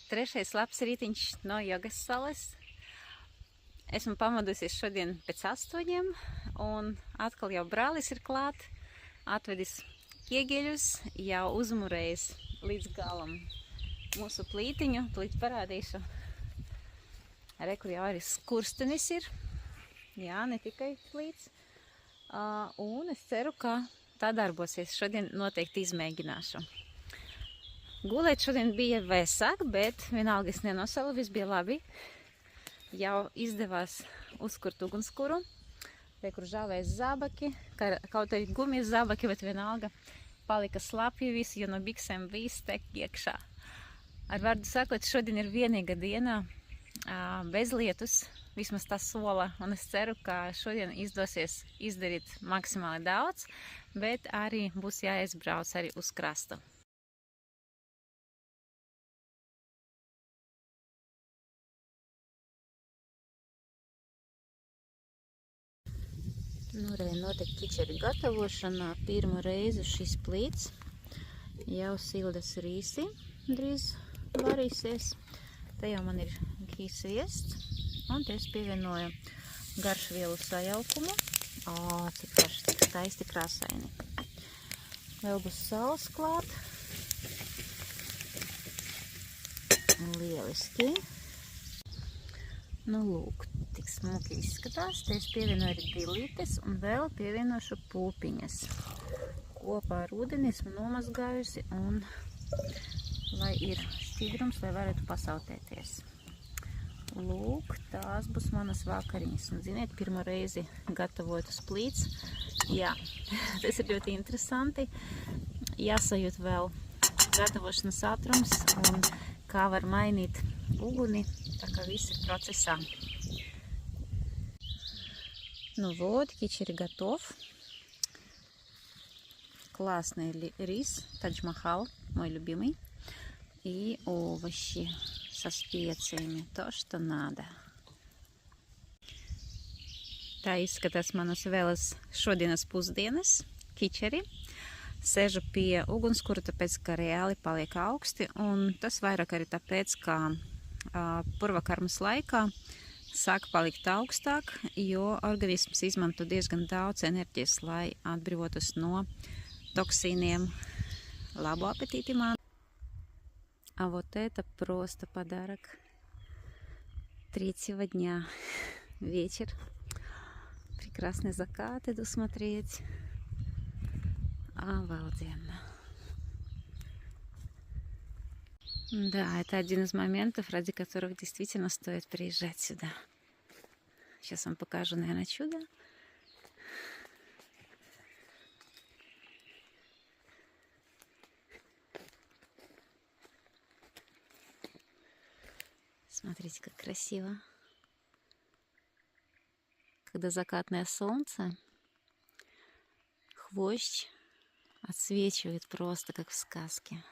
Trešais labs rītiņš no jogas salas. Esmu pamodusies šodien pēc 8, un atkal jau brālis ir klāt, atvedis ķiegeļus, jau uzmurējis līdz galam mūsu plītiņu. Plīt parādīšu. Re, kur jau arī skurstenis ir. Jā, ne tikai plīts. Un es ceru, ka tā darbosies. Šodien noteikti izmēģināšu. Gulēt šodien bija vēsāk, bet vienalga es nenosalu, viss bija labi. Jau izdevās uzkurt ugunskura. Te, kur žāvēs zābaki, kaut arī gumijas zābaki, bet vienalga palika slapji visi, jo no biksēm viss tek iekšā. Ar vārdu sakot, šodien ir vienīga diena bez lietus, vismaz tā sola, un es ceru, ka šodien izdosies izdarīt maksimāli daudz, bet arī būs jāizbrauc arī uz krastu. Nu, notiek ķičeri gatavošanā. Pirmo reizi šis plīts jau sildas rīsi drīz varīsies. Te jau man ir sviests, un te es pievienoju garšvielu sajaukumu. Cik karš, cik skaisti krāsaini. Vēl būs sāls klāt. Lieliski. Nu, lūk, tik smuki izskatās. Te es pievienoju arī dilītes un vēl pievienošu pulpiņas. Kopā ar ūdeni esmu nomazgājusi, un lai ir šķidrums, lai varētu pasautēties. Lūk, tās būs manas vakariņas. Un, ziniet, pirmo reizi gatavot uz plīts. Jā, tas ir ļoti interesanti. Jāsajūt vēl gatavošanas ātrums un kā var mainīt uguni, tā kā viss ir процесса. Ну вот, кичери готов. Классный рис, тадж-махал, мой любимый. И овощи со специями, то, что надо. Tā izskatās manas vēlas šodienas pusdienas, kičeri. Sēžu pie ugunskura, tāpēc, ka reāli paliek augsti, un tas vairāk arī tāpēc, ka purvakarmas laikā sāk palikt augstāk, jo organisms izmanto diezgan daudz enerģijas, lai atbrīvotos no toksīniem. Labu аппетита, man! А вот это просто подарок третьего дня. Вечер. Прекрасный закат иду смотреть. Обалденно. Да, это один из моментов, ради которых действительно стоит приезжать сюда. Сейчас вам покажу, наверное, чудо. Смотрите, как красиво. Когда закатное солнце, хвощ отсвечивает просто как в сказке.